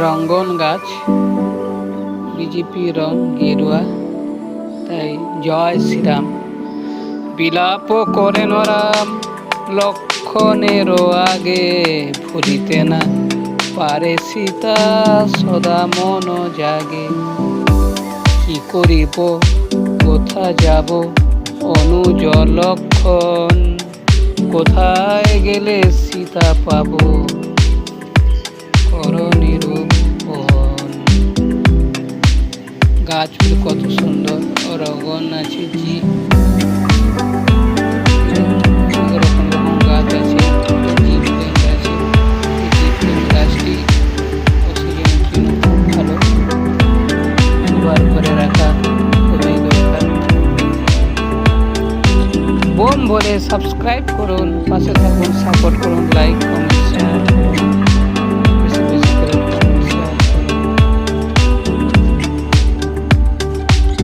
রঙ্গন গাছ, বিজেপি রং গেরুয়া, তাই জয় শ্রীরাম। বিলাপ করেন রাম লক্ষণেরও আগে, ভুলিতে না পারে সীতা সদা মন জাগে। কি করিব কোথা যাব অনুজ লক্ষণ, কোথায় গেলে সীতা পাব কর নিরূপণ। গাছ কত সুন্দর, রগন আছে জি, রকম রকম গাছ আছে, জিপ ল্যান্ড আছে। জিপ ল্যান্ড গাছটি অক্সিজেনের জন্য খুব ভালো, সুপার করে রাখা খুবই দরকার। বোম বলে সাবস্ক্রাইব করুন, পাশে থাকুন, সাপোর্ট করুন, লাইক কমেন্ট শেয়ার করুন।